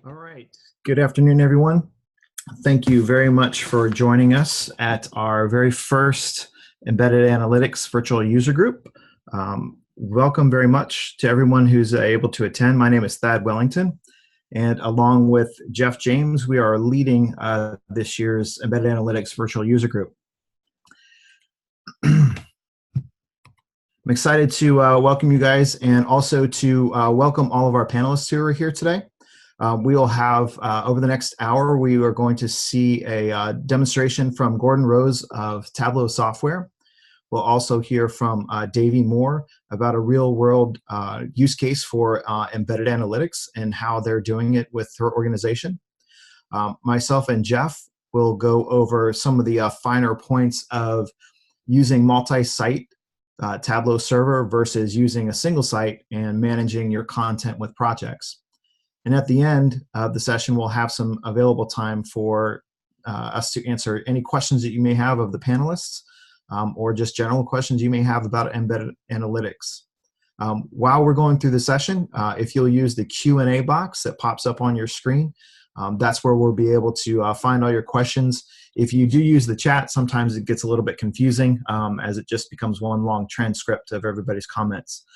All right. Good afternoon, everyone. Thank you very much for joining us at our very first Embedded Analytics Virtual User Group. Welcome very much to everyone who's able to attend. My name is Thad Wellington, and along with Jeff James, we are leading this year's Embedded Analytics Virtual User Group. I'm excited to welcome you guys and also to welcome all of our panelists who are here today. We will have, over the next hour, we are going to see a demonstration from Gordon Rose of Tableau software. We'll also hear from Davey Moore about a real-world use case for embedded analytics and how they're doing it with her organization. Myself and Jeff will go over some of the finer points of using multi-site Tableau server versus using a single site and managing your content with projects. And at the end of the session, we'll have some available time for us to answer any questions that you may have of the panelists or just general questions you may have about embedded analytics. While we're going through the session, if you'll use the Q&A box that pops up on your screen, that's where we'll be able to find all your questions. If you do use the chat, sometimes it gets a little bit confusing as it just becomes one long transcript of everybody's comments.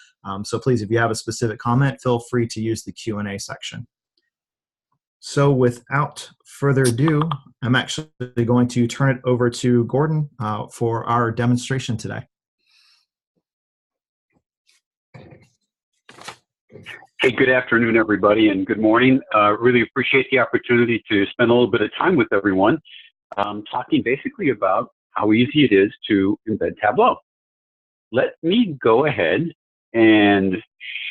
So please, if you have a specific comment, feel free to use the Q&A section. So without further ado, I'm actually going to turn it over to Gordon for our demonstration today. Hey, good afternoon, everybody, and good morning. Really appreciate the opportunity to spend a little bit of time with everyone talking basically about how easy it is to embed Tableau. Let me go ahead and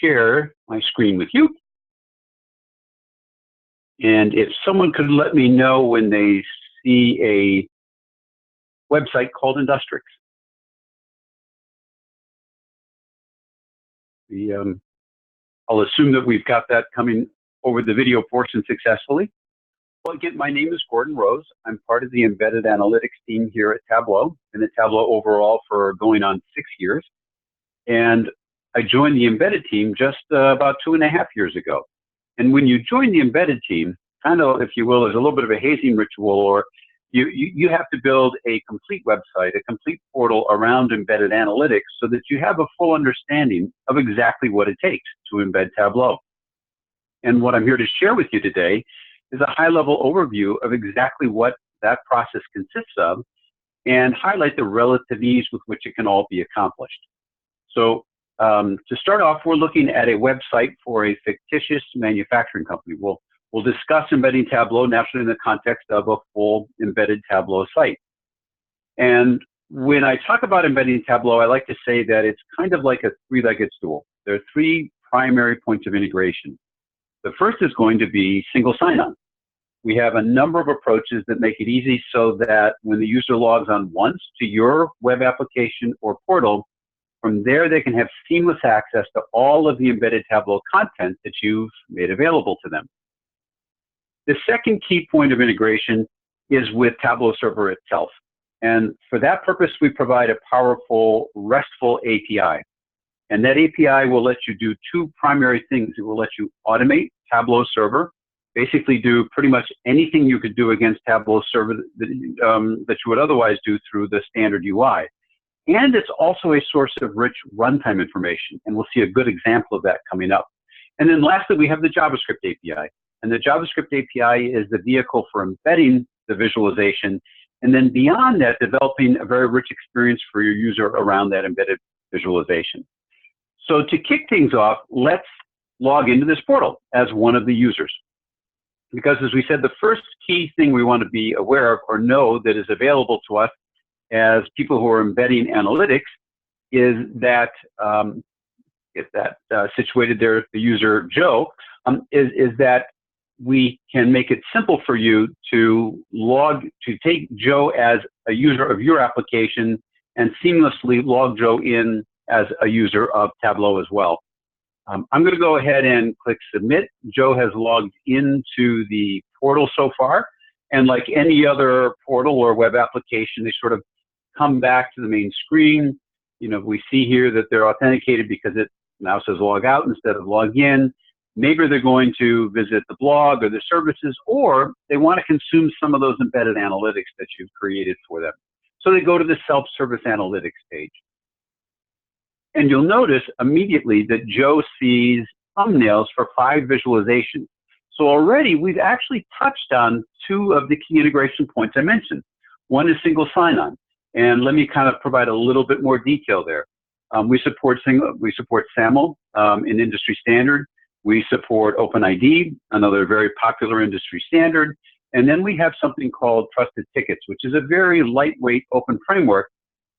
share my screen with you. And if someone could let me know when they see a website called Industrix. I'll assume that we've got that coming over the video portion successfully. Well, again, my name is Gordon Rose. I'm part of the Embedded Analytics team here at Tableau, and at Tableau overall for going on 6 years. And I joined the embedded team just about 2.5 years ago. And when you join the embedded team, kind of, if you will, there's a little bit of a hazing ritual, or you have to build a complete website, a complete portal around embedded analytics so that you have a full understanding of exactly what it takes to embed Tableau. And what I'm here to share with you today is a high-level overview of exactly what that process consists of and highlight the relative ease with which it can all be accomplished. So to start off, we're looking at a website for a fictitious manufacturing company. We'll discuss embedding Tableau naturally in the context of a full embedded Tableau site. And when I talk about embedding Tableau, I like to say that it's kind of like a three-legged stool. There are 3 primary points of integration. The first is going to be single sign-on. We have a number of approaches that make it easy so that when the user logs on once to your web application or portal, from there they can have seamless access to all of the embedded Tableau content that you've made available to them. The second key point of integration is with Tableau server itself. And for that purpose, we provide a powerful RESTful API. And that API will let you do 2 primary things. It will let you automate Tableau server, basically do pretty much anything you could do against Tableau server that you would otherwise do through the standard UI. And it's also a source of rich runtime information. And we'll see a good example of that coming up. And then lastly, we have the JavaScript API. And the JavaScript API is the vehicle for embedding the visualization. And then beyond that, developing a very rich experience for your user around that embedded visualization. So to kick things off, let's log into this portal as one of the users. Because as we said, the first key thing we want to be aware of or know that is available to us as people who are embedding analytics is that, get that situated there, the user Joe, is that we can make it simple for you to take Joe as a user of your application and seamlessly log Joe in as a user of Tableau as well. I'm going to go ahead and click submit. Joe has logged into the portal so far, and like any other portal or web application, they sort of come back to the main screen. You know, we see here that they're authenticated because it now says log out instead of log in. maybe they're going to visit the blog or the services, or they want to consume some of those embedded analytics that you've created for them. So they go to the self-service analytics page. And you'll notice immediately that Joe sees thumbnails for 5 visualizations. So already we've actually touched on 2 of the key integration points I mentioned. One is single sign-on. And let me kind of provide a little bit more detail there. We support SAML, an industry standard. We support OpenID, another very popular industry standard. And then we have something called Trusted Tickets, which is a very lightweight open framework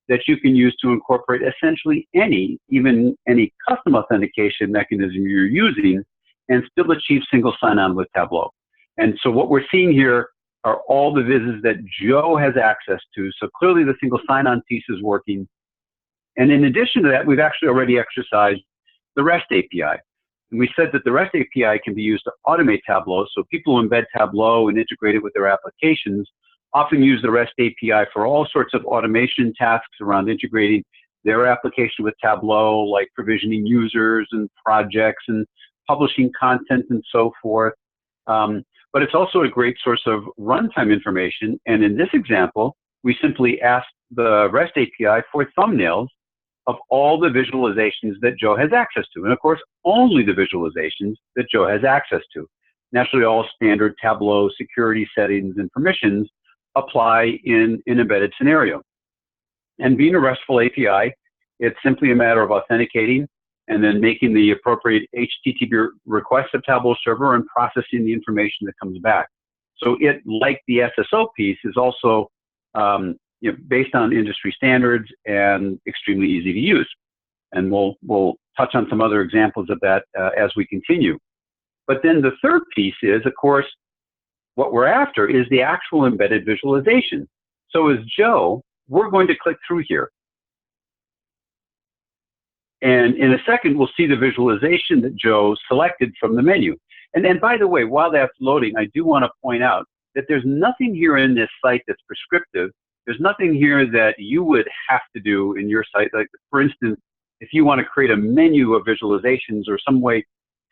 that you can use to incorporate essentially even any custom authentication mechanism you're using and still achieve single sign-on with Tableau. And so what we're seeing here are all the vises that Joe has access to. So clearly the single sign-on piece is working. And in addition to that, we've actually already exercised the REST API. And we said that the REST API can be used to automate Tableau. So people who embed Tableau and integrate it with their applications often use the REST API for all sorts of automation tasks around integrating their application with Tableau, like provisioning users and projects and publishing content and so forth. But it's also a great source of runtime information. And in this example, we simply asked the REST API for thumbnails of all the visualizations that Joe has access to. And of course, only the visualizations that Joe has access to. Naturally, all standard Tableau security settings and permissions apply in an embedded scenario. And being a RESTful API, it's simply a matter of authenticating and then making the appropriate HTTP request of Tableau server and processing the information that comes back. So it, like the SSO piece, is also based on industry standards and extremely easy to use. And we'll touch on some other examples of that as we continue. But then the third piece is, of course, what we're after is the actual embedded visualization. So as Joe, we're going to click through here. And in a second, we'll see the visualization that Joe selected from the menu. And then, by the way, while that's loading, I do want to point out that there's nothing here in this site that's prescriptive. There's nothing here that you would have to do in your site. Like, for instance, if you want to create a menu of visualizations or some way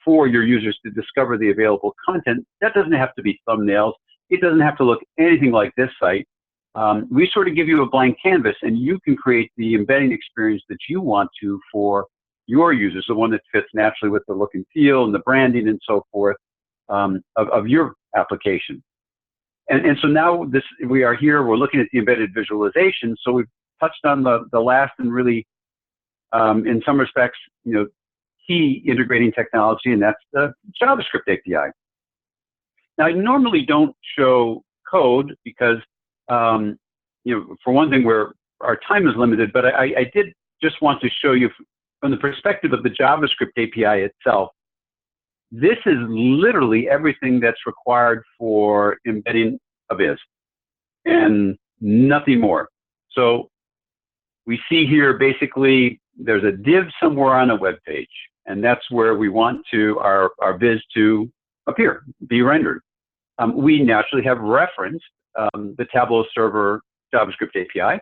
for your users to discover the available content, that doesn't have to be thumbnails. It doesn't have to look anything like this site. We sort of give you a blank canvas, and you can create the embedding experience that you want to for your users, the one that fits naturally with the look and feel and the branding and so forth of your application. And so now we are here, we're looking at the embedded visualization. So we've touched on the last and really, in some respects, key integrating technology, and that's the JavaScript API. Now, I normally don't show code because, for one thing, our time is limited, but I did just want to show you from the perspective of the JavaScript API itself. This is literally everything that's required for embedding a viz and nothing more. So we see here, basically, there's a div somewhere on a web page, and that's where we want our viz to appear, be rendered. We naturally have referenced the Tableau server JavaScript API.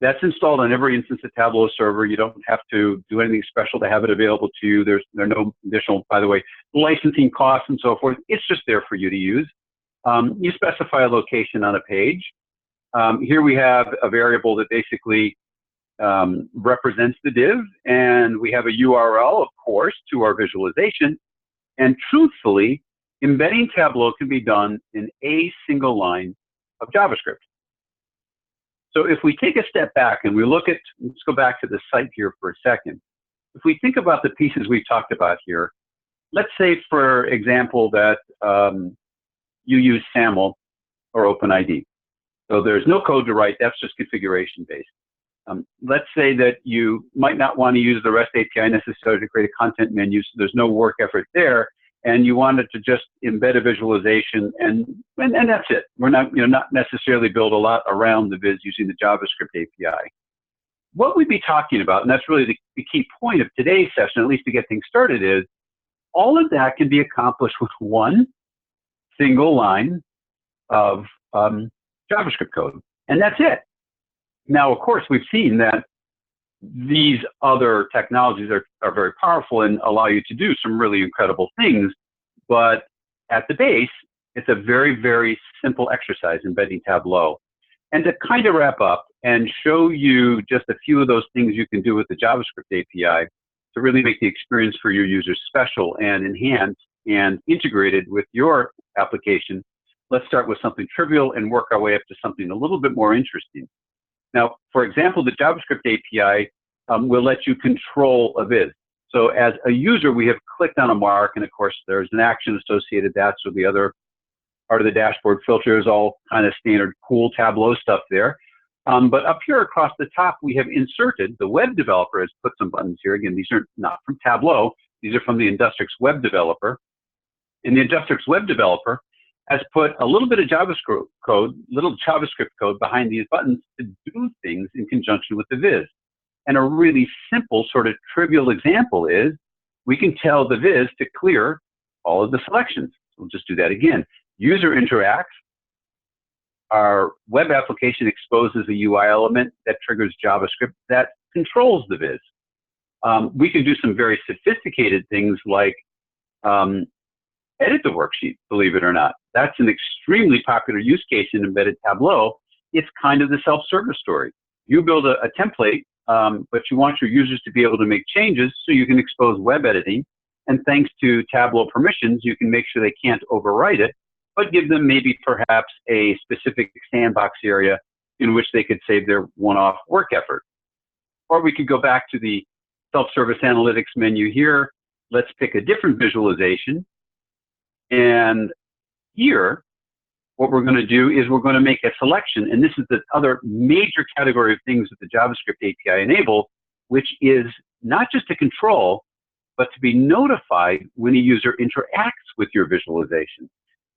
That's installed on every instance of Tableau server. You don't have to do anything special to have it available to you. There are no additional, by the way, licensing costs and so forth. It's just there for you to use. You specify a location on a page. Here we have a variable that basically represents the div, and we have a URL, of course, to our visualization. And truthfully, embedding Tableau can be done in a single line of JavaScript. So if we take a step back and we look at, let's go back to the site here for a second. If we think about the pieces we've talked about here, let's say, for example, that you use SAML or OpenID. So there's no code to write, that's just configuration based. Let's say that you might not want to use the REST API necessarily to create a content menu, so there's no work effort there, and you wanted to just embed a visualization, and that's it. We're not, not necessarily build a lot around the viz using the JavaScript API. What we'd be talking about, and that's really the key point of today's session, at least to get things started, is all of that can be accomplished with one single line of JavaScript code, and that's it. Now, of course, we've seen that these other technologies are very powerful and allow you to do some really incredible things. But at the base, it's a very, very simple exercise, embedding Tableau. And to kind of wrap up and show you just a few of those things you can do with the JavaScript API to really make the experience for your users special and enhanced and integrated with your application, let's start with something trivial and work our way up to something a little bit more interesting. Now, for example, the JavaScript API will let you control a viz. So as a user, we have clicked on a mark, and of course, there's an action associated with that. So the other part of the dashboard filter is all kind of standard cool Tableau stuff there. But up here across the top, we have inserted, the web developer has put some buttons here. Again, these are not from Tableau. These are from the Industrix web developer. And the Industrix web developer has put a little bit of JavaScript code behind these buttons to do things in conjunction with the viz. And a really simple sort of trivial example is we can tell the viz to clear all of the selections. We'll just do that again. User interacts. Our web application exposes a UI element that triggers JavaScript that controls the viz. We can do some very sophisticated things like edit the worksheet, believe it or not. That's an extremely popular use case in embedded Tableau. It's kind of the self-service story. You build a template, but you want your users to be able to make changes so you can expose web editing. And thanks to Tableau permissions, you can make sure they can't overwrite it, but give them maybe perhaps a specific sandbox area in which they could save their one-off work effort. Or we could go back to the self-service analytics menu here. Let's pick a different visualization. And here, what we're going to do is we're going to make a selection. And this is the other major category of things that the JavaScript API enables, which is not just to control, but to be notified when a user interacts with your visualization.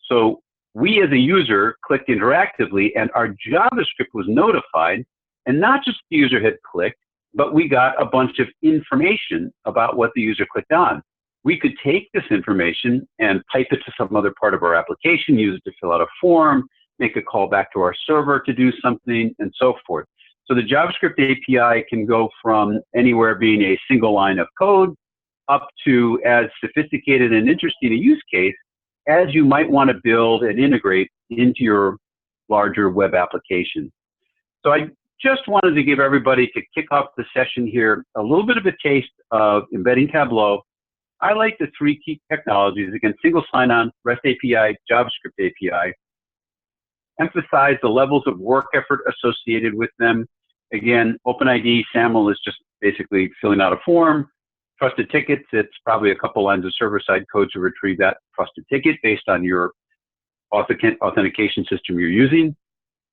So we as a user clicked interactively and our JavaScript was notified, and not just the user had clicked, but we got a bunch of information about what the user clicked on. We could take this information and pipe it to some other part of our application, use it to fill out a form, make a call back to our server to do something, and so forth. So the JavaScript API can go from anywhere being a single line of code up to as sophisticated and interesting a use case as you might want to build and integrate into your larger web application. So I just wanted to give everybody, to kick off the session here, a little bit of a taste of embedding Tableau. I like the three key technologies, again, single sign-on, REST API, JavaScript API. Emphasize the levels of work effort associated with them. Again, OpenID SAML is just basically filling out a form. Trusted tickets, it's probably a couple lines of server-side code to retrieve that trusted ticket based on your authentication system you're using.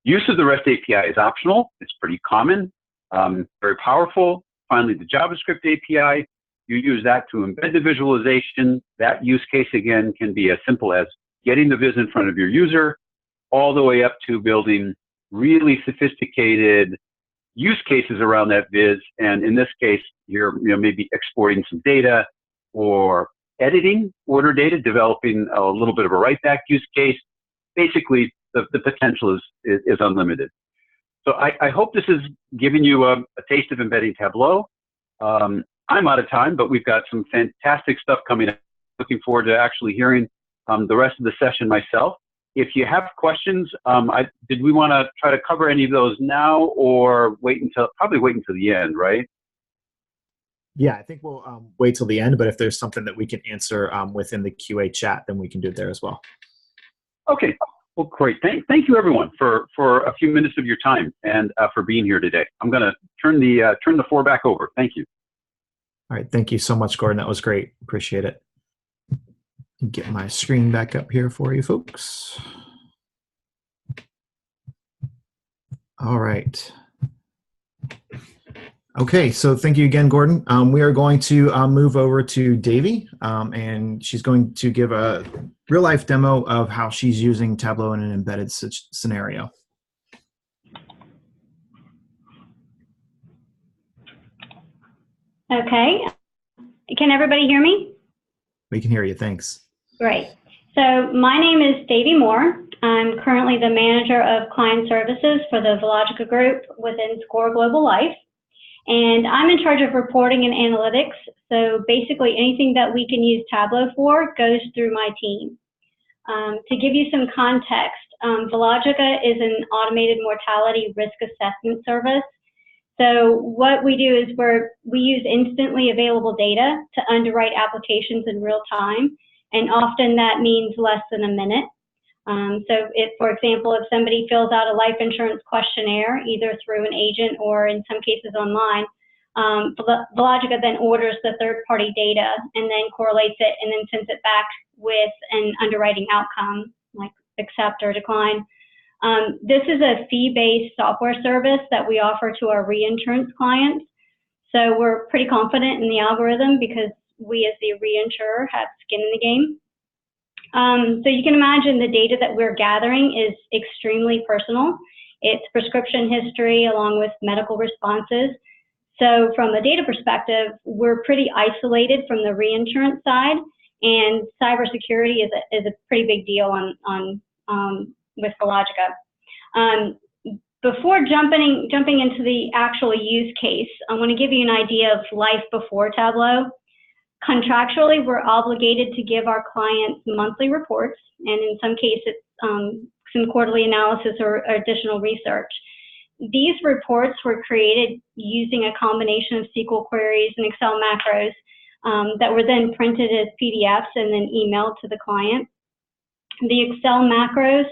Use of the REST API is optional. It's pretty common, very powerful. Finally, the JavaScript API, you use that to embed the visualization. That use case, again, can be as simple as getting the viz in front of your user, all the way up to building really sophisticated use cases around that viz. And in this case, you're maybe exporting some data or editing order data, developing a little bit of a write-back use case. Basically, the potential is unlimited. So I hope this is giving you a taste of embedding Tableau. I'm out of time, but we've got some fantastic stuff coming up. Looking forward to actually hearing the rest of the session myself. If you have questions, did we want to try to cover any of those now, or probably wait until the end, right? Yeah, I think we'll wait till the end, but if there's something that we can answer within the QA chat, then we can do it there as well. Okay, well, great. Thank you, everyone, for a few minutes of your time and for being here today. I'm going to turn the floor back over. Thank you. All right, thank you so much, Gordon. That was great. Appreciate it. Get my screen back up here for you folks. All right. Okay, so thank you again, Gordon. We are going to move over to Davy, and she's going to give a real-life demo of how she's using Tableau in an embedded scenario. Okay. Can everybody hear me? We can hear you, thanks. Great. So my name is Davy Moore. I'm currently the manager of client services for the Vologica Group within SCORE Global Life. And I'm in charge of reporting and analytics. So basically anything that we can use Tableau for goes through my team. To give you some context, Velogica is an automated mortality risk assessment service. So what we do is we use instantly available data to underwrite applications in real time, and often that means less than a minute. So if, for example, if somebody fills out a life insurance questionnaire, either through an agent or in some cases online, Velogica then orders the third-party data and then correlates it and then sends it back with an underwriting outcome, like accept or decline. This is a fee-based software service that we offer to our reinsurance clients. So we're pretty confident in the algorithm because we as the reinsurer have skin in the game. So you can imagine the data that we're gathering is extremely personal. It's prescription history along with medical responses. So from a data perspective, we're pretty isolated from the reinsurance side, and cybersecurity is a pretty big deal with Velogica. Before jumping into the actual use case, I want to give you an idea of life before Tableau. Contractually, we're obligated to give our clients monthly reports, and in some cases, some quarterly analysis or additional research. These reports were created using a combination of SQL queries and Excel macros that were then printed as PDFs and then emailed to the client. The Excel macros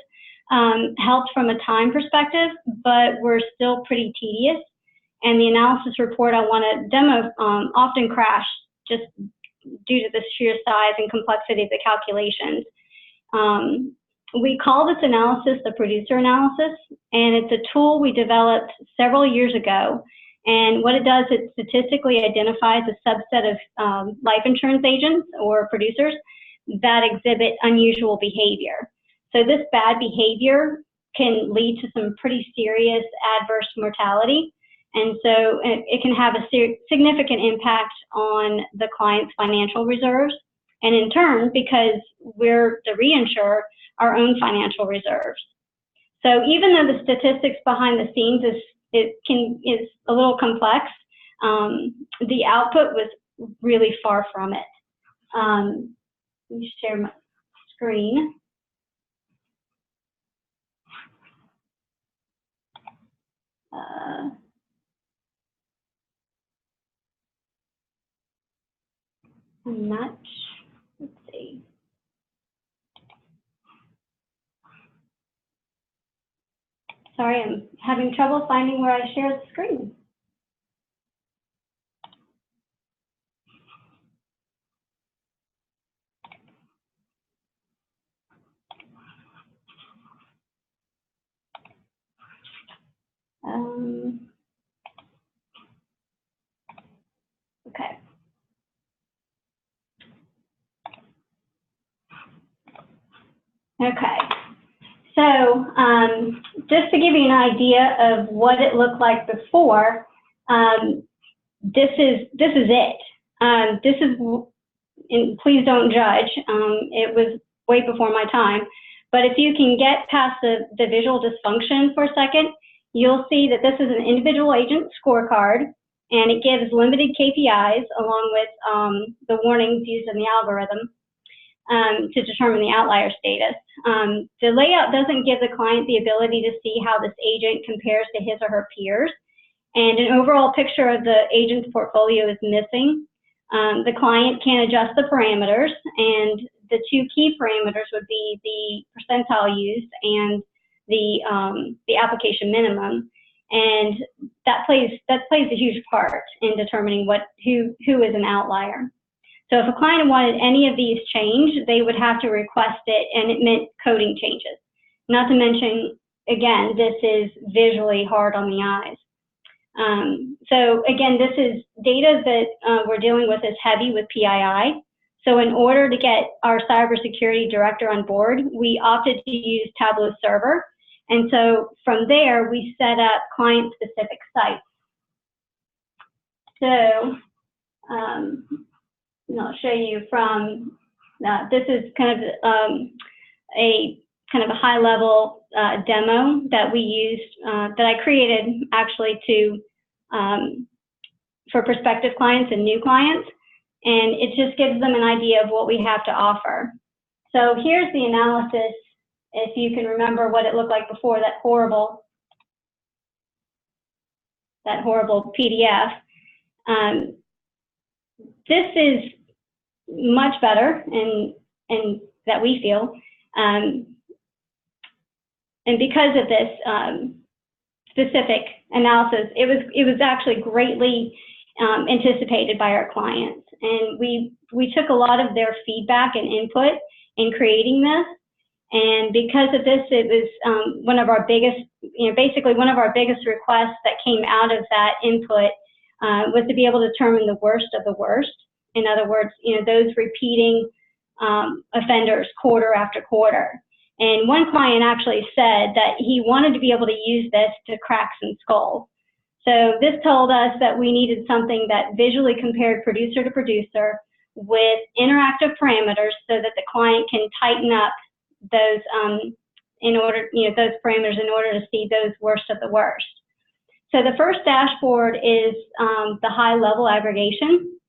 helped from a time perspective, but were still pretty tedious. And the analysis report I want to demo often crashed just due to the sheer size and complexity of the calculations. We call this analysis the producer analysis, and it's a tool we developed several years ago. And what it does, it statistically identifies a subset of life insurance agents or producers that exhibit unusual behavior. So this bad behavior can lead to some pretty serious adverse mortality. And so it can have a significant impact on the client's financial reserves. And in turn, because we're the reinsurer, our own financial reserves. So even though the statistics behind the scenes is a little complex, the output was really far from it. Let me share my screen. I'm not, let's see. Sorry, I'm having trouble finding where I share the screen. Okay. Okay. So just to give you an idea of what it looked like before, this is it. This is, and please don't judge. It was way before my time. But if you can get past the visual dysfunction for a second, you'll see that this is an individual agent scorecard, and it gives limited KPIs along with the warnings used in the algorithm to determine the outlier status. The layout doesn't give the client the ability to see how this agent compares to his or her peers, and an overall picture of the agent's portfolio is missing. The client can adjust the parameters, and the two key parameters would be the percentile used and the application minimum, and that plays a huge part in determining who is an outlier. So if a client wanted any of these changed, they would have to request it, and it meant coding changes. Not to mention, again, this is visually hard on the eyes. So again, this is data that we're dealing with is heavy with PII. So in order to get our cybersecurity director on board, we opted to use Tableau Server. And so from there, we set up client-specific sites. So I'll show you from, this is kind of a high-level demo that we used, that I created actually to for prospective clients and new clients, and it just gives them an idea of what we have to offer. So here's the analysis, if you can remember what it looked like before, that horrible PDF. This is much better, and that we feel, and because of this specific analysis, it was actually greatly anticipated by our clients, and we took a lot of their feedback and input in creating this. And because of this, it was one of our biggest, basically one of our biggest requests that came out of that input was to be able to determine the worst of the worst. In other words, those repeating offenders quarter after quarter. And one client actually said that he wanted to be able to use this to crack some skulls. So this told us that we needed something that visually compared producer to producer with interactive parameters so that the client can tighten up those those parameters in order to see those worst of the worst. So the first dashboard is the high-level aggregation.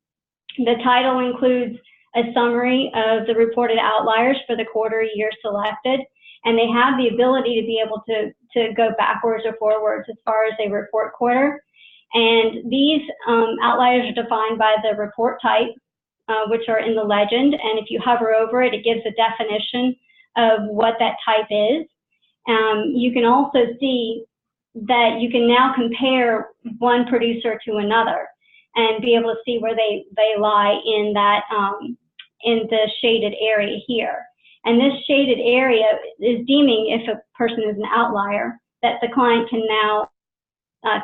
The title includes a summary of the reported outliers for the quarter year selected, and they have the ability to be able to go backwards or forwards as far as a report quarter. And these outliers are defined by the report type, which are in the legend, and if you hover over it, it gives a definition of what that type is. You can also see that you can now compare one producer to another and be able to see where they lie in that in the shaded area here. And this shaded area is deeming if a person is an outlier that the client can now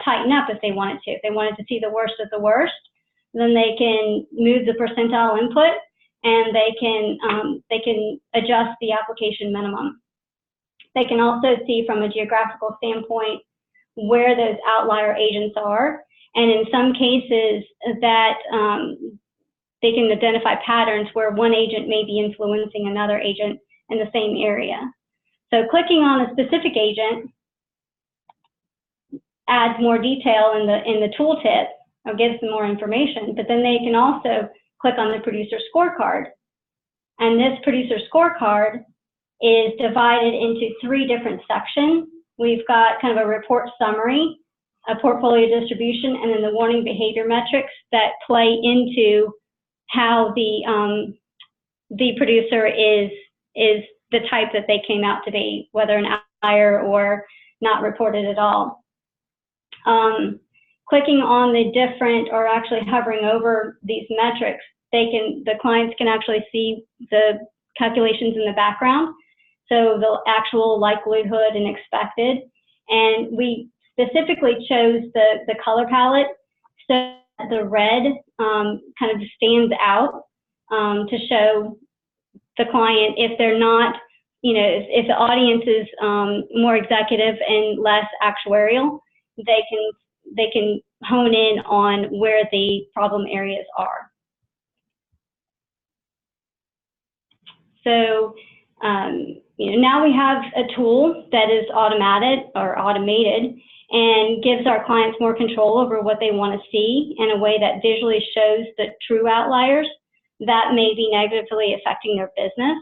tighten up if they wanted to. If they wanted to see the worst of the worst, then they can move the percentile input, and they can adjust the application minimum. They can also see from a geographical standpoint where those outlier agents are, and in some cases that they can identify patterns where one agent may be influencing another agent in the same area. So clicking on a specific agent adds more detail in the tooltip, or gives them more information, but then they can also click on the producer scorecard. And this producer scorecard is divided into 3 different sections. We've got kind of a report summary, a portfolio distribution, and then the warning behavior metrics that play into how the producer is the type that they came out to be, whether an outlier or not reported at all. Clicking on the different, or actually hovering over these metrics, the clients can actually see the calculations in the background, so the actual likelihood and expected. And we specifically chose the color palette so that the red kind of stands out to show the client if they're not, if the audience is more executive and less actuarial, they can hone in on where the problem areas are. So now we have a tool that is automated and gives our clients more control over what they want to see in a way that visually shows the true outliers that may be negatively affecting their business.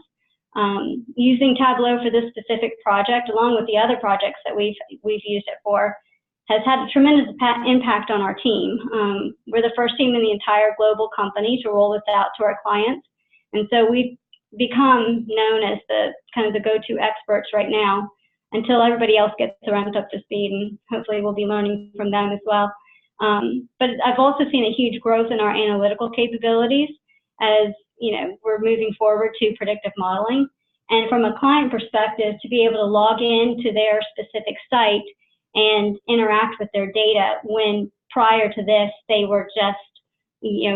Using Tableau for this specific project, along with the other projects that we've used it for, has had a tremendous impact on our team. We're the first team in the entire global company to roll this out to our clients, and so we've become known as the kind of the go-to experts right now until everybody else gets ramped up to speed, and hopefully we'll be learning from them as well. But I've also seen a huge growth in our analytical capabilities as we're moving forward to predictive modeling. And from a client perspective, to be able to log in to their specific site and interact with their data, when prior to this they were just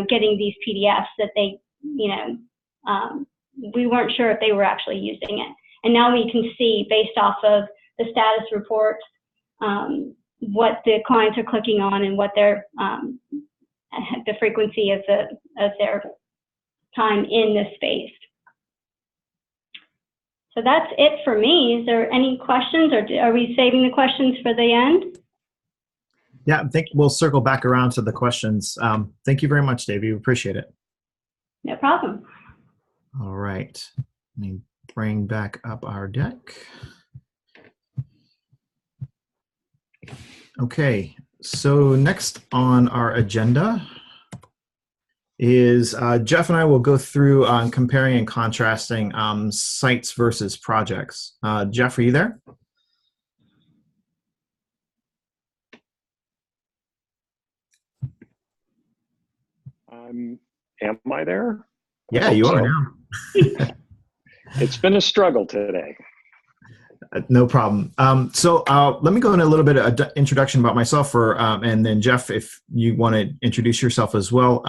getting these PDFs that they we weren't sure if they were actually using it. And now we can see, based off of the status reports, what the clients are clicking on and what their the frequency of their time in this space. So that's it for me. Is there any questions, or are we saving the questions for the end? Yeah, I think we'll circle back around to the questions. Thank you very much, Dave. We appreciate it. No problem. All right. Let me bring back up our deck. Okay, so next on our agenda is Jeff and I will go through comparing and contrasting sites versus projects. Jeff, are you there? Am I there? Yeah, you are now. It's been a struggle today. No problem. So let me go in a little bit of introduction about myself, and then Jeff, if you want to introduce yourself as well,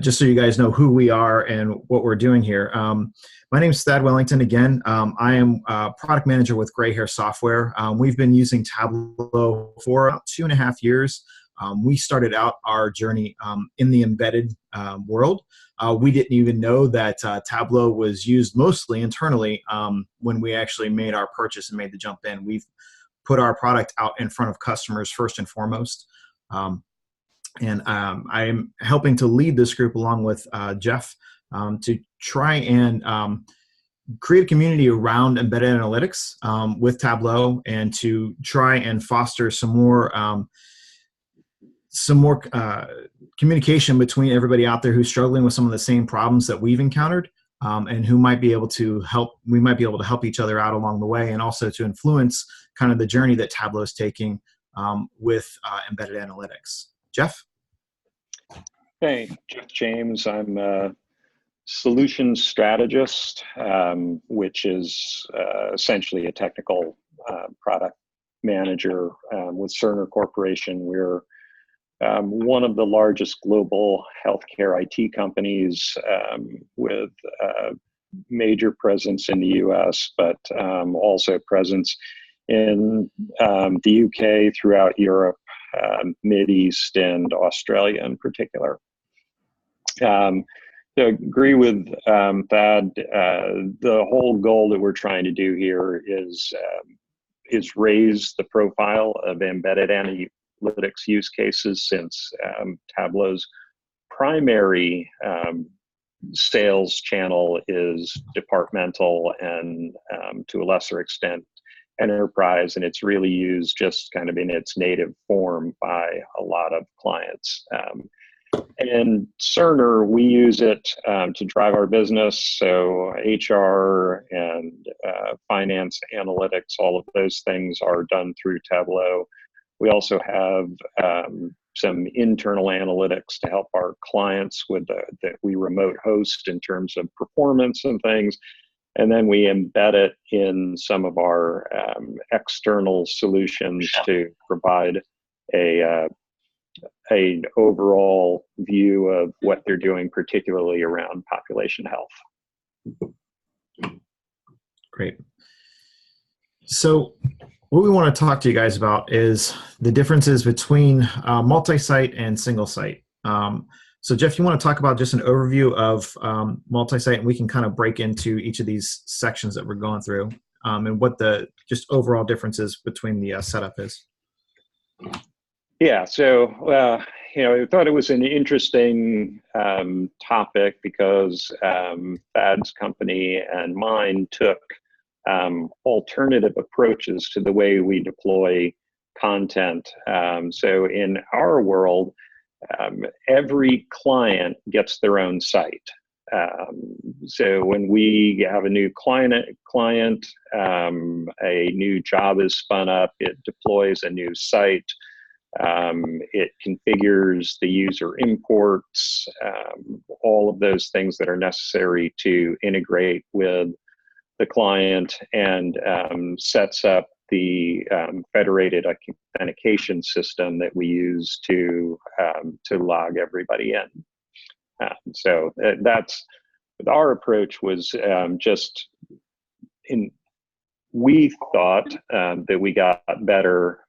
just so you guys know who we are and what we're doing here. My name is Thad Wellington. Again, I am a product manager with Gray Hair Software. We've been using Tableau for about 2.5 years. We started out our journey in the embedded world. We didn't even know that Tableau was used mostly internally when we actually made our purchase and made the jump in. We've put our product out in front of customers first and foremost. And I am helping to lead this group along with Jeff to try and create a community around embedded analytics with Tableau, and to try and foster some more communication between everybody out there who's struggling with some of the same problems that we've encountered, and who might be able to help. We might be able to help each other out along the way, and also to influence kind of the journey that Tableau is taking with embedded analytics. Jeff? Hey, Jeff James. I'm a solutions strategist, which is essentially a technical product manager with Cerner Corporation. We're one of the largest global healthcare IT companies with major presence in the US, but also presence in the UK, throughout Europe, Mideast, and Australia in particular. To agree with Thad, the whole goal that we're trying to do here is raise the profile of embedded analytics use cases, since Tableau's primary sales channel is departmental and to a lesser extent enterprise, and it's really used just kind of in its native form by a lot of clients. And Cerner, we use it to drive our business. So HR and finance analytics, all of those things are done through Tableau. We also have some internal analytics to help our clients with that we remote host in terms of performance and things. And then we embed it in some of our external solutions to provide an overall view of what they're doing, particularly around population health. Great. So what we want to talk to you guys about is the differences between multi-site and single site. So Jeff, you want to talk about just an overview of multi-site, and we can kind of break into each of these sections that we're going through, and what the just overall differences between the setup is. Yeah, so I thought it was an interesting topic because Thad's company and mine took alternative approaches to the way we deploy content. So in our world, every client gets their own site. So when we have a new client, a new job is spun up, it deploys a new site. It configures the user imports, all of those things that are necessary to integrate with the client, and sets up the federated authentication system that we use to log everybody in. So that's our approach was we thought that we got better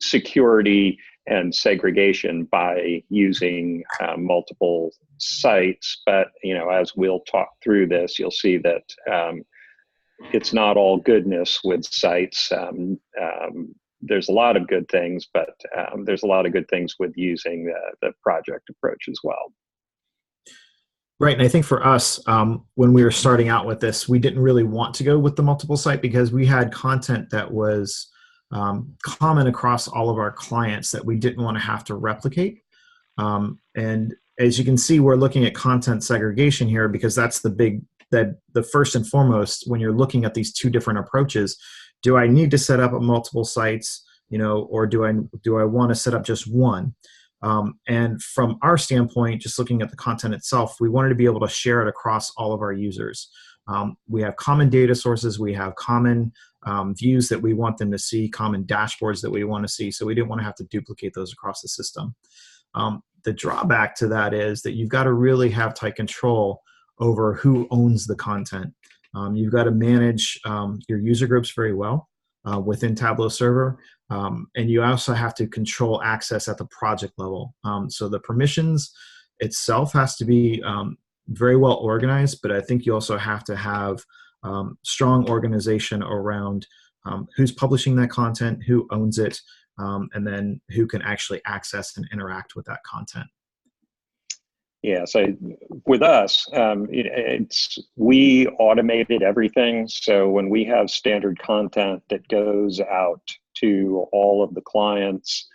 security and segregation by using multiple sites, but as we'll talk through this, you'll see that it's not all goodness with sites. there's a lot of good things, but there's a lot of good things with using the project approach as well. Right, and I think for us, when we were starting out with this, we didn't really want to go with the multiple site because we had content that was common across all of our clients that we didn't want to have to replicate. And as you can see, we're looking at content segregation here because that's the first and foremost when you're looking at these two different approaches. Do I need to set up multiple sites, or do I want to set up just one? And from our standpoint, just looking at the content itself, we wanted to be able to share it across all of our users. We have common data sources, we have common views that we want them to see, common dashboards that we want to see, so we didn't want to have to duplicate those across the system. The drawback to that is that you've got to really have tight control over who owns the content. You've got to manage your user groups very well within Tableau Server. And you also have to control access at the project level. So the permissions itself has to be very well organized, but I think you also have to have strong organization around who's publishing that content, who owns it, and then who can actually access and interact with that content. Yeah, so with us, we automated everything. So when we have standard content that goes out to all of the clients,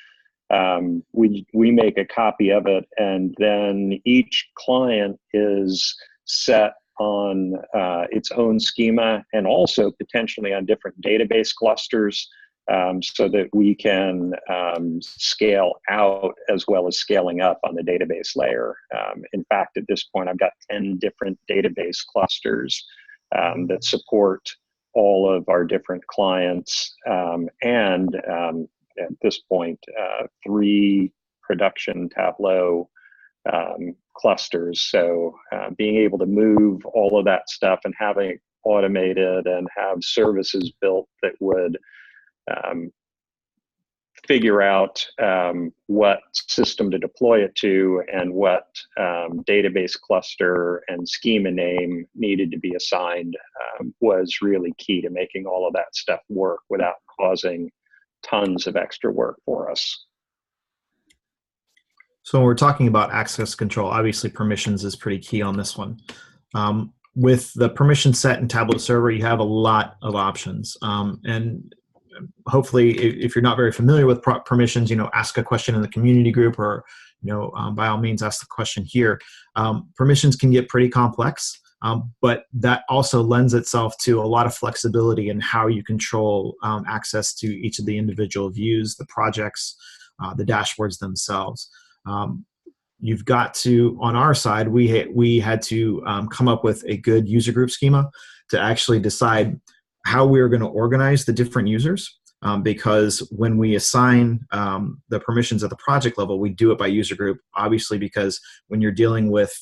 we make a copy of it, and then each client is set on its own schema and also potentially on different database clusters. So that we can scale out as well as scaling up on the database layer. In fact, at this point, I've got 10 different database clusters that support all of our different clients, and at this point, 3 production Tableau clusters. So being able to move all of that stuff and having it automated and have services built that would figure out what system to deploy it to and what database cluster and schema name needed to be assigned was really key to making all of that stuff work without causing tons of extra work for us. So when we're talking about access control, obviously permissions is pretty key on this one. With the permission set in Tableau Server, you have a lot of options. And hopefully, if you're not very familiar with permissions, ask a question in the community group, or by all means, ask the question here. Permissions can get pretty complex, but that also lends itself to a lot of flexibility in how you control access to each of the individual views, the projects, the dashboards themselves. You've got to, on our side, we had to come up with a good user group schema to actually decide how we are going to organize the different users, because when we assign the permissions at the project level, we do it by user group, obviously, because when you're dealing with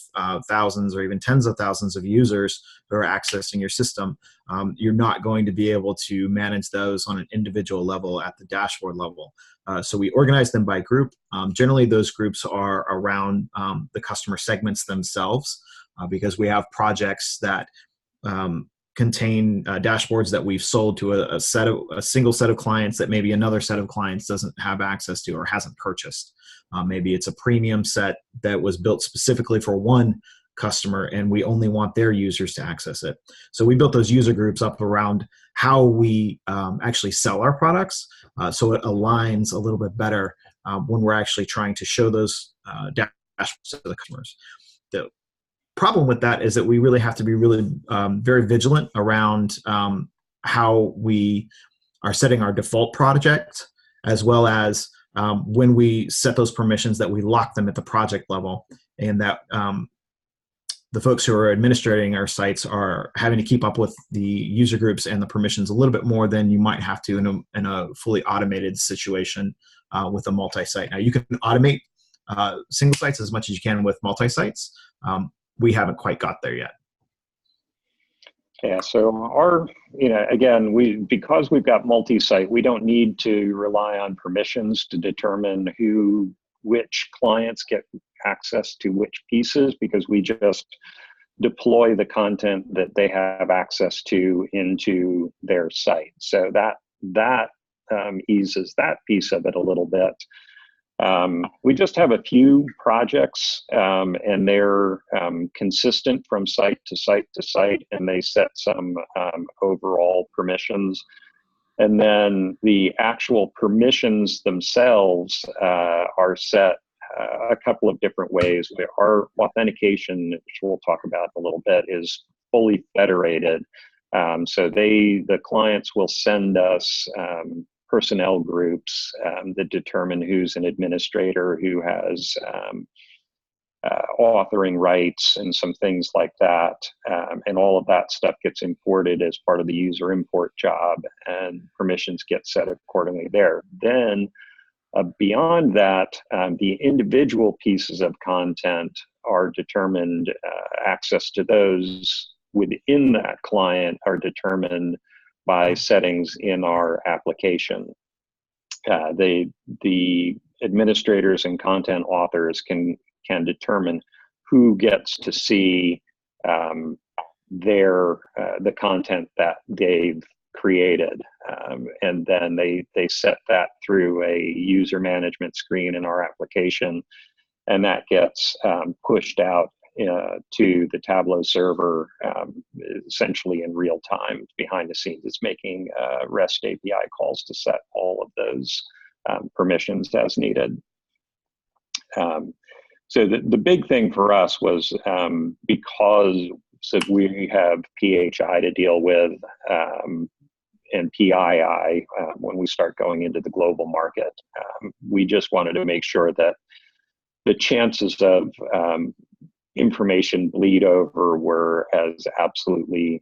thousands or even tens of thousands of users who are accessing your system, you're not going to be able to manage those on an individual level at the dashboard level. So we organize them by group. Generally, those groups are around the customer segments themselves, because we have projects that contain dashboards that we've sold to a single set of clients that maybe another set of clients doesn't have access to or hasn't purchased. Maybe it's a premium set that was built specifically for one customer and we only want their users to access it. So we built those user groups up around how we actually sell our products, so it aligns a little bit better when we're actually trying to show those dashboards to the customers. The problem with that is that we really have to be really very vigilant around how we are setting our default project, as well as when we set those permissions, that we lock them at the project level, and that the folks who are administrating our sites are having to keep up with the user groups and the permissions a little bit more than you might have to in a fully automated situation with a multi-site. Now, you can automate single sites as much as you can with multi-sites. We haven't quite got there yet. Yeah, so our, again, because we've got multi-site, we don't need to rely on permissions to determine which clients get access to which pieces, because we just deploy the content that they have access to into their site. So that eases that piece of it a little bit. We just have a few projects, and they're consistent from site to site to site, and they set some overall permissions. And then the actual permissions themselves are set a couple of different ways. Our authentication, which we'll talk about in a little bit, is fully federated. So the clients will send us personnel groups that determine who's an administrator, who has authoring rights and some things like that. And all of that stuff gets imported as part of the user import job, and permissions get set accordingly there. Then beyond that, the individual pieces of content are determined, access to those within that client are determined by settings in our application. The administrators and content authors can determine who gets to see the content that they've created, and then they set that through a user management screen in our application, and that gets pushed out to the Tableau server essentially in real time. Behind the scenes, it's making REST API calls to set all of those permissions as needed. So the big thing for us was because we have PHI to deal with and PII when we start going into the global market, we just wanted to make sure that the chances of information bleed over were as absolutely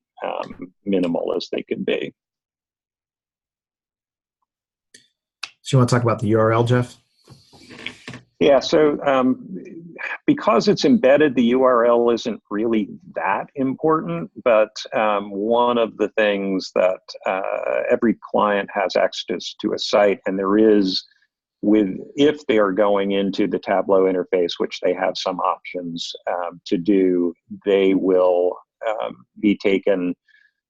minimal as they could be. So you want to talk about the URL, Jeff? Yeah, so because it's embedded, the URL isn't really that important, but one of the things that every client has access to a site, and there is, if they are going into the Tableau interface, which they have some options to do, they will be taken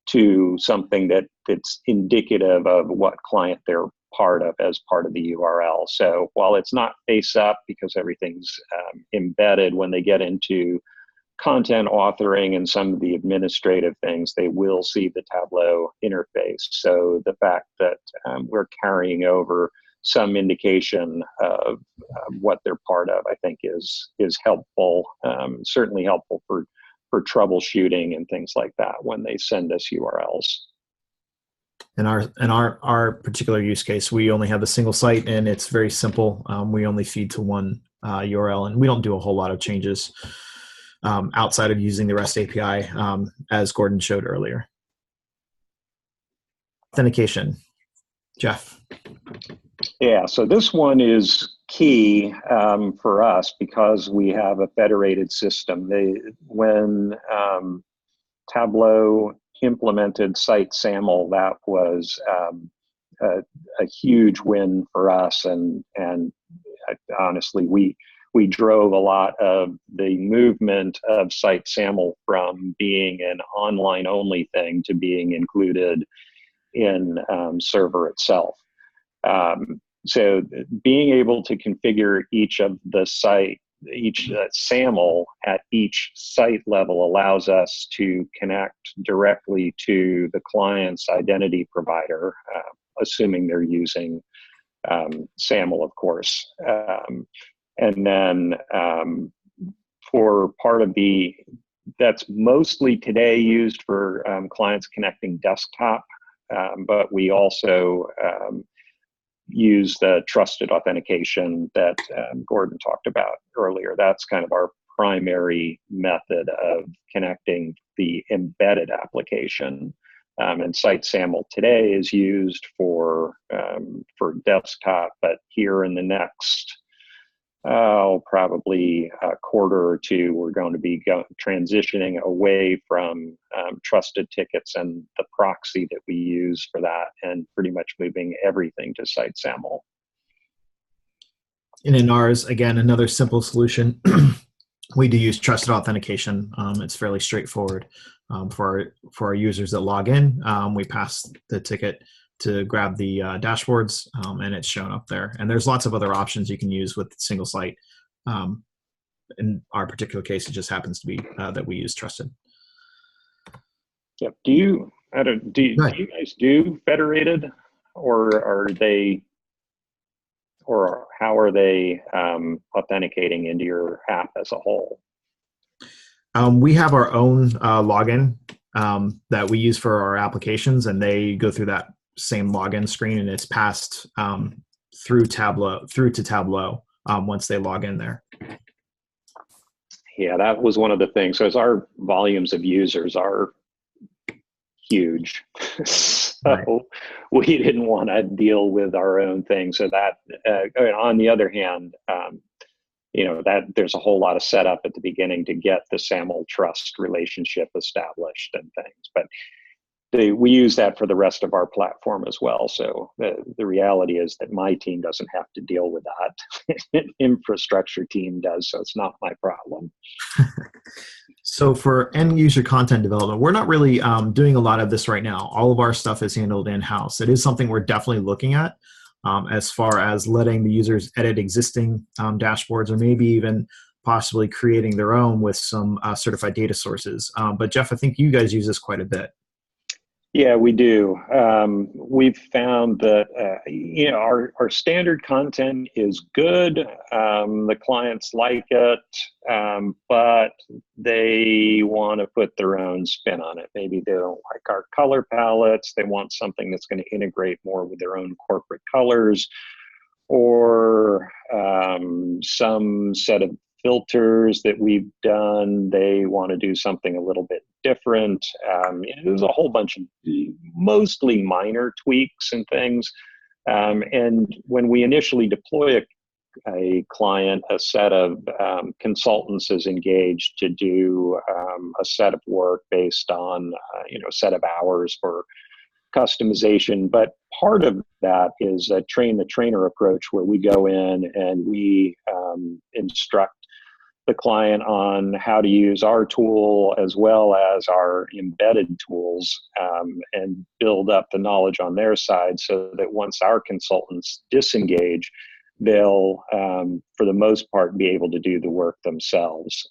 to something that's indicative of what client they're part of as part of the URL. So while it's not face up because everything's embedded, when they get into content authoring and some of the administrative things, they will see the Tableau interface. So the fact that we're carrying over some indication of what they're part of, I think is helpful, certainly helpful for troubleshooting and things like that when they send us URLs. In our particular use case, we only have the single site, and it's very simple. We only feed to one URL, and we don't do a whole lot of changes outside of using the REST API, as Gordon showed earlier. Authentication, Jeff. Yeah, so this one is key for us because we have a federated system. When Tableau implemented Site SAML, that was a huge win for us, and honestly, we drove a lot of the movement of Site SAML from being an online only thing to being included in server itself. So being able to configure each SAML at each site level allows us to connect directly to the client's identity provider, assuming they're using SAML, of course. And then for part of that's mostly today used for clients connecting desktop, but we also use the trusted authentication that Gordon talked about earlier. That's kind of our primary method of connecting the embedded application. And Site SAML today is used for desktop, but here in the next probably a quarter or two, we're going to be transitioning away from trusted tickets and the proxy that we use for that, and pretty much moving everything to Site SAML. And in ours, again, another simple solution. We do use trusted authentication. It's fairly straightforward for our users that log in. We pass the ticket to grab the dashboards, and it's shown up there. And there's lots of other options you can use with single site. In our particular case, it just happens to be that we use Trusted. Yep. Do you guys do federated, or are they, or how are they authenticating into your app as a whole? We have our own login that we use for our applications, and they go through that same login screen, and it's passed through to Tableau once they log in there. Yeah, that was one of the things. So as our volumes of users are huge, so Right. we didn't want to deal with our own thing. So that, on the other hand, that there's a whole lot of setup at the beginning to get the SAML trust relationship established and things. But we use that for the rest of our platform as well. So the reality is that my team doesn't have to deal with that. Infrastructure team does, so it's not my problem. So for end user content development, we're not really doing a lot of this right now. All of our stuff is handled in-house. It is something we're definitely looking at as far as letting the users edit existing dashboards, or maybe even possibly creating their own with some certified data sources. But Jeff, I think you guys use this quite a bit. Yeah, we do. We've found that our standard content is good. The clients like it, but they want to put their own spin on it. Maybe they don't like our color palettes. They want something that's going to integrate more with their own corporate colors, or some set of filters that we've done. They want to do something a little bit different. There's a whole bunch of mostly minor tweaks and things. And when we initially deploy a client, a set of consultants is engaged to do a set of work based on a set of hours for customization. But part of that is a train the trainer approach, where we go in and we instruct the client on how to use our tool as well as our embedded tools, and build up the knowledge on their side, so that once our consultants disengage, they'll, for the most part, be able to do the work themselves.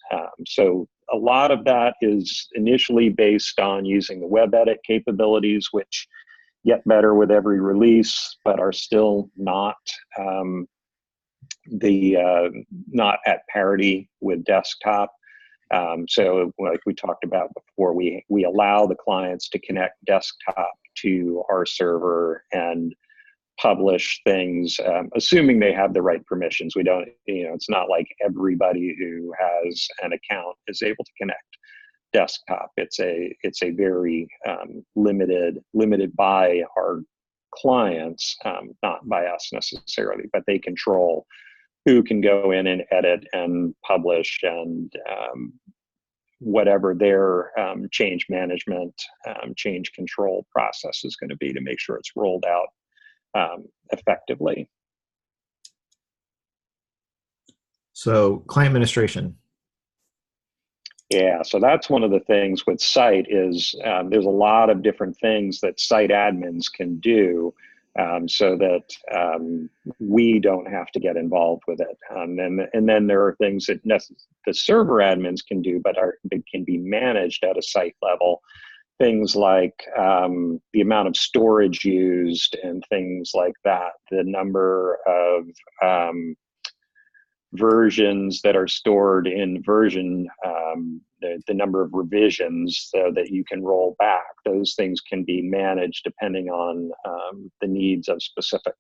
So a lot of that is initially based on using the web edit capabilities, which get better with every release, but are still not not at parity with desktop. So like we talked about before, we allow the clients to connect desktop to our server and publish things, assuming they have the right permissions. We don't, it's not like everybody who has an account is able to connect desktop. It's a very limited by our clients, not by us necessarily, but they control who can go in and edit and publish, and whatever their change management, change control process is going to be to make sure it's rolled out effectively. So client administration. Yeah, so that's one of the things with site is there's a lot of different things that site admins can do, so that we don't have to get involved with it. And then there are things that the server admins can do, but can be managed at a site level. Things like the amount of storage used and things like that, the number of versions that are stored in version, the number of revisions so that you can roll back. Those things can be managed depending on the needs of specific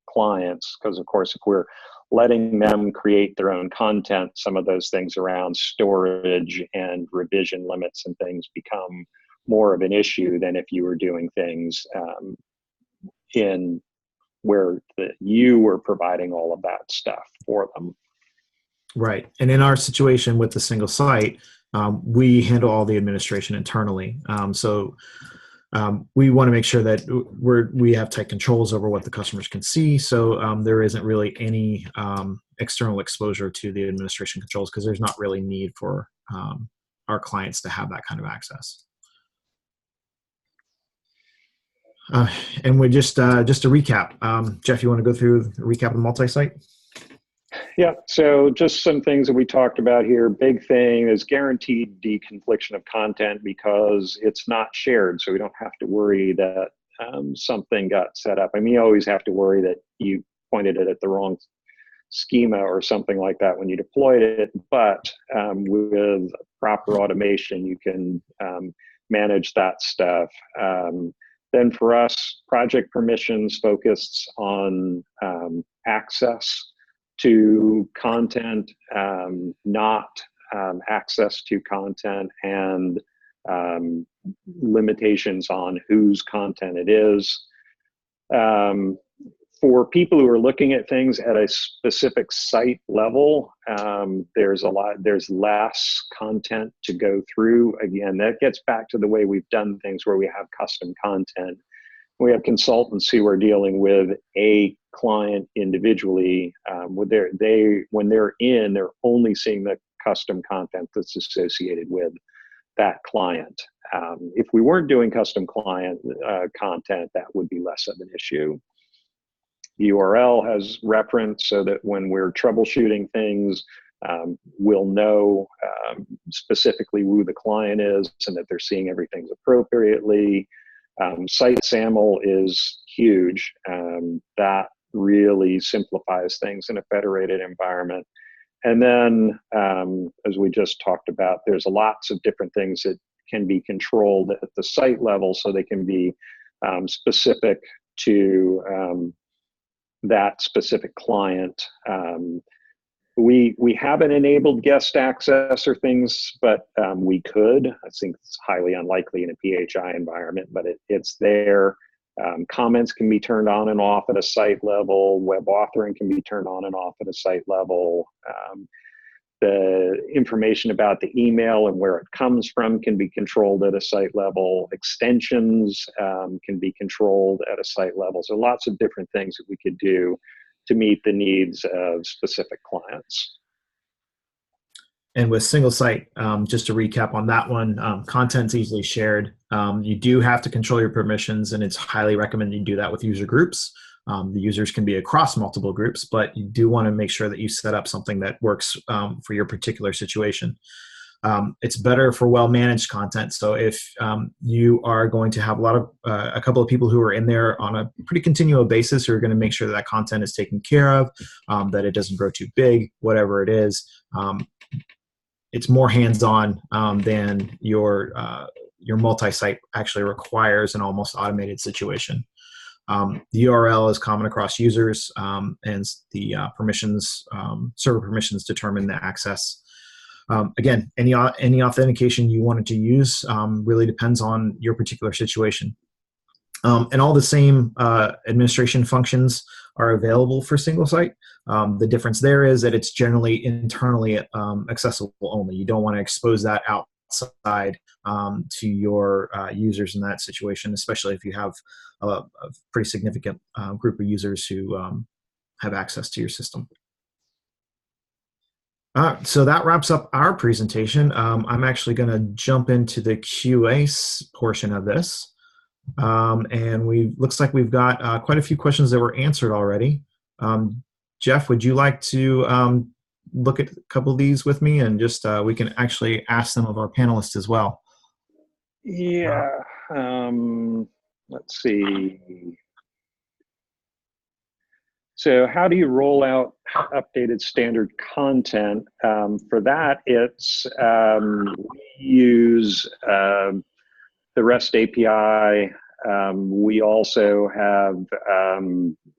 clients, because of course if we're letting them create their own content, some of those things around storage and revision limits and things become more of an issue than if you were doing things in where you were providing all of that stuff for them. Right. And in our situation with the single site, we handle all the administration internally. So we want to make sure that we have tight controls over what the customers can see. So there isn't really any external exposure to the administration controls, because there's not really need for our clients to have that kind of access. Uh, and we just to recap, Jeff, you want to go through a recap of the multi-site? Yeah, so just some things that we talked about here. Big thing is guaranteed deconfliction of content because it's not shared, so we don't have to worry that something got set up. I mean, you always have to worry that you pointed it at the wrong schema or something like that when you deployed it, but with proper automation, you can manage that stuff. Then for us, project permissions focused on access to content, not access to content, and limitations on whose content it is. For people who are looking at things at a specific site level, there's less content to go through. Again, that gets back to the way we've done things where we have custom content. We have consultants who are dealing with a client individually. When they're in, they're only seeing the custom content that's associated with that client. If we weren't doing custom client content, that would be less of an issue. The URL has reference so that when we're troubleshooting things, we'll know specifically who the client is and that they're seeing everything appropriately. Site SAML is huge. That really simplifies things in a federated environment. And then, as we just talked about, there's lots of different things that can be controlled at the site level, so they can be specific to that specific client. We haven't enabled guest access or things, but we could. I think it's highly unlikely in a PHI environment, but it's there. Comments can be turned on and off at a site level. Web authoring can be turned on and off at a site level. The information about the email and where it comes from can be controlled at a site level. Extensions can be controlled at a site level. So lots of different things that we could do to meet the needs of specific clients. And with single site, just to recap on that one, content's easily shared. You do have to control your permissions, and it's highly recommended you do that with user groups. The users can be across multiple groups, but you do want to make sure that you set up something that works for your particular situation. It's better for well-managed content. So if you are going to have a couple of people who are in there on a pretty continual basis who are going to make sure that content is taken care of, that it doesn't grow too big, whatever it is, it's more hands-on than your multi-site actually requires an almost automated situation. The URL is common across users, and the server permissions determine the access. Again, any authentication you wanted to use really depends on your particular situation. And all the same administration functions are available for single site. The difference there is that it's generally internally accessible only. You don't want to expose that outside to your users in that situation, especially if you have a pretty significant group of users who have access to your system. So that wraps up our presentation. I'm actually going to jump into the QA portion of this. And looks like we've got quite a few questions that were answered already. Jeff, would you like to look at a couple of these with me, and just we can actually ask them of our panelists as well? Yeah. Let's see. So how do you roll out updated standard content? For that, we use the REST API. We also have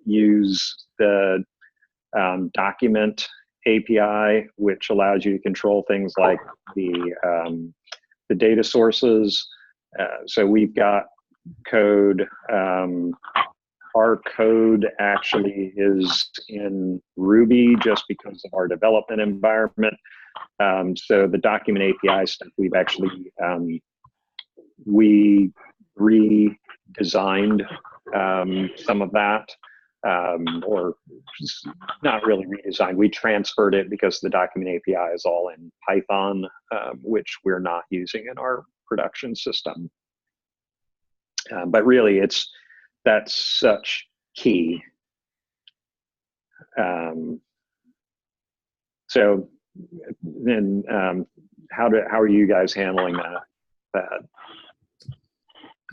used the document API, which allows you to control things like the data sources. So we've got code. Our code actually is in Ruby just because of our development environment. So the document API stuff, we've actually we redesigned some of that, or not really redesigned. We transferred it because the document API is all in Python, which we're not using in our production system. But really, it's that's such key. So then, how are you guys handling that?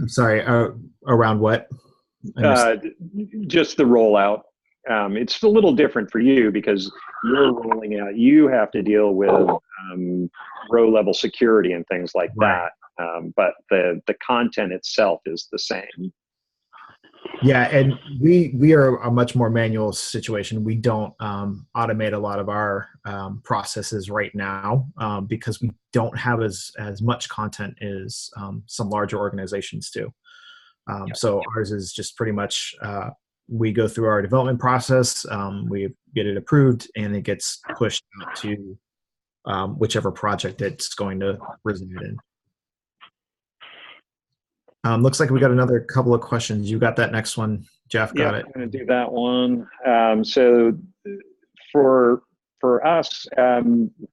I'm sorry, around what? Just the rollout. It's a little different for you because you're rolling out. You have to deal with row level security and things like Right. that. But the content itself is the same. Yeah, and we are a much more manual situation. We don't automate a lot of our processes right now because we don't have as much content as some larger organizations do. So ours is just pretty much we go through our development process, we get it approved, and it gets pushed out to whichever project it's going to reside in. Looks like we got another couple of questions. You got that next one, Jeff? Got it. I'm going to do that one. So for us,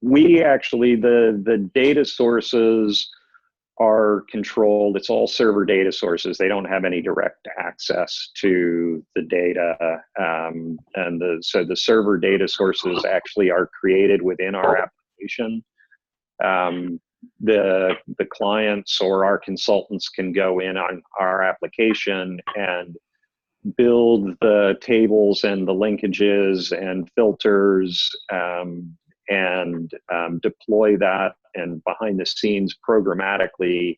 we actually the data sources are controlled. It's all server data sources. They don't have any direct access to the data, so the server data sources actually are created within our application. The clients or our consultants can go in on our application and build the tables and the linkages and filters and deploy that, and behind the scenes programmatically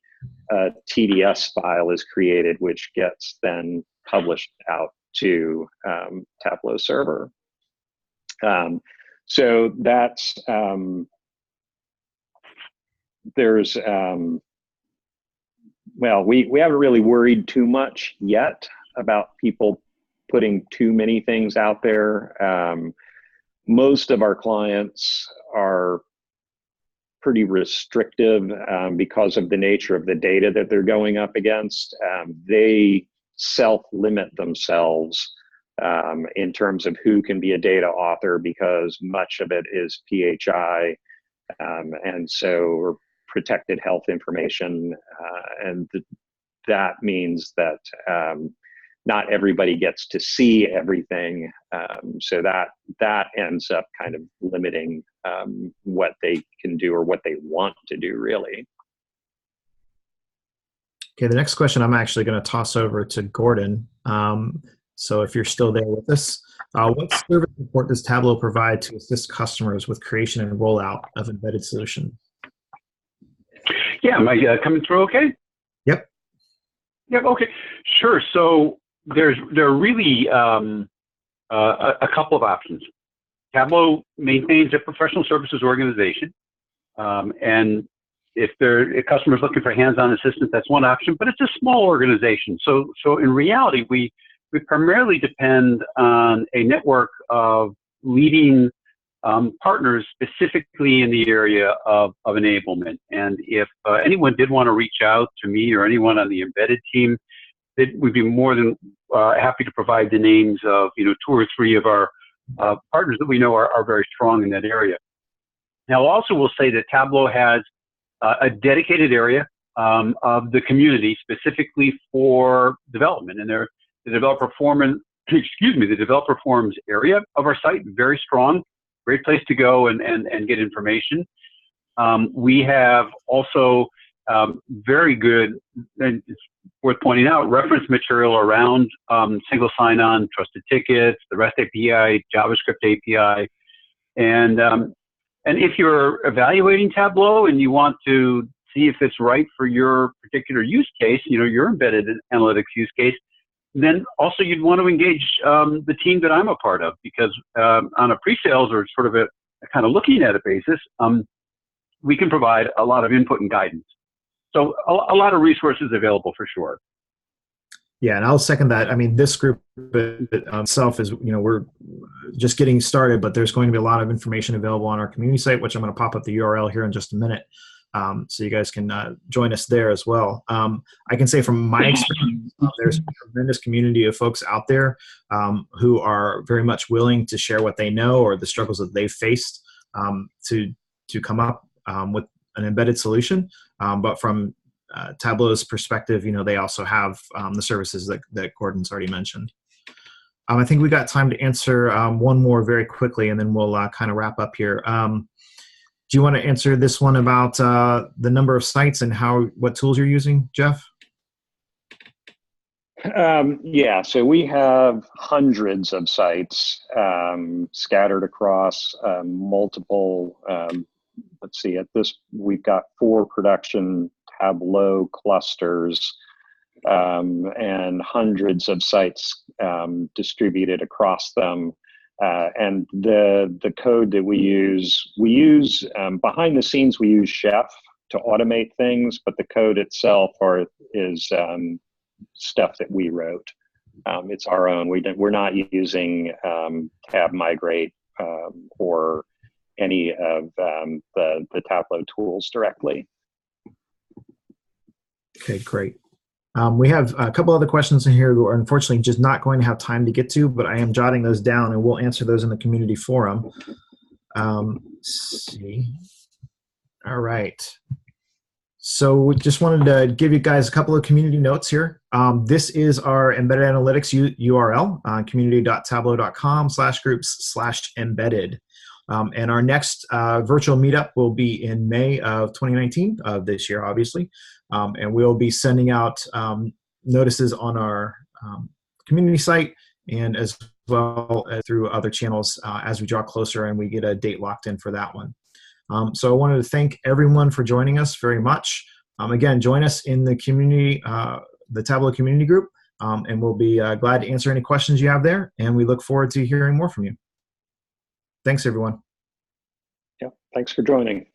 a TDS file is created which gets then published out to Tableau server. So that's there's well, we haven't really worried too much yet about people putting too many things out there. Most of our clients are pretty restrictive because of the nature of the data that they're going up against. They self-limit themselves in terms of who can be a data author because much of it is PHI, and so protected health information, and that means that not everybody gets to see everything, so that ends up kind of limiting what they can do or what they want to do, really. Okay, the next question I'm actually going to toss over to Gordon. So if you're still there with us, what service support does Tableau provide to assist customers with creation and rollout of embedded solutions? Yeah, am I coming through okay? Yep. Yep, okay, sure. So there are really a couple of options. Tableau maintains a professional services organization, and if a customer is looking for hands-on assistance, that's one option, but it's a small organization. So in reality, we primarily depend on a network of leading partners specifically in the area of enablement. And if anyone did want to reach out to me or anyone on the embedded team, we'd be more than happy to provide the names of 2 or 3 of our partners that we know are very strong in that area. Now, also we'll say that Tableau has a dedicated area of the community specifically for development, and the developer forum, the developer forums area of our site, very strong, great place to go and get information. We have also very good, and it's worth pointing out, reference material around single sign-on, trusted tickets, the REST API, JavaScript API, and if you're evaluating Tableau and you want to see if it's right for your particular use case, your embedded analytics use case, then also you'd want to engage the team that I'm a part of, because on a pre-sales or sort of a kind of looking at it basis, we can provide a lot of input and guidance. So a lot of resources available for sure. Yeah, and I'll second that. I mean, this group itself is, we're just getting started, but there's going to be a lot of information available on our community site, which I'm going to pop up the URL here in just a minute. So you guys can join us there as well. I can say from my experience, there's a tremendous community of folks out there who are very much willing to share what they know or the struggles that they've faced to come up with an embedded solution. But from Tableau's perspective, they also have the services that Gordon's already mentioned. I think we got time to answer one more very quickly, and then we'll kind of wrap up here. Do you want to answer this one about the number of sites and what tools you're using, Jeff? Yeah, so we have hundreds of sites scattered across multiple, let's see, we've got 4 production Tableau clusters and hundreds of sites distributed across them. And the code that we use behind the scenes, we use Chef to automate things, but the code itself is stuff that we wrote. It's our own. We're not using Tab Migrate or any of the Tableau tools directly. Okay, great. We have a couple other questions in here that are unfortunately just not going to have time to get to, but I am jotting those down and we'll answer those in the community forum. Let's see. All right. So we just wanted to give you guys a couple of community notes here. This is our embedded analytics URL, community.tableau.com/groups/embedded. And our next virtual meetup will be in May of 2019, of this year, obviously. And we'll be sending out notices on our community site and as well as through other channels as we draw closer and we get a date locked in for that one. So I wanted to thank everyone for joining us very much. Again, join us in the community, the Tableau community group, and we'll be glad to answer any questions you have there. And we look forward to hearing more from you. Thanks, everyone. Yeah, thanks for joining.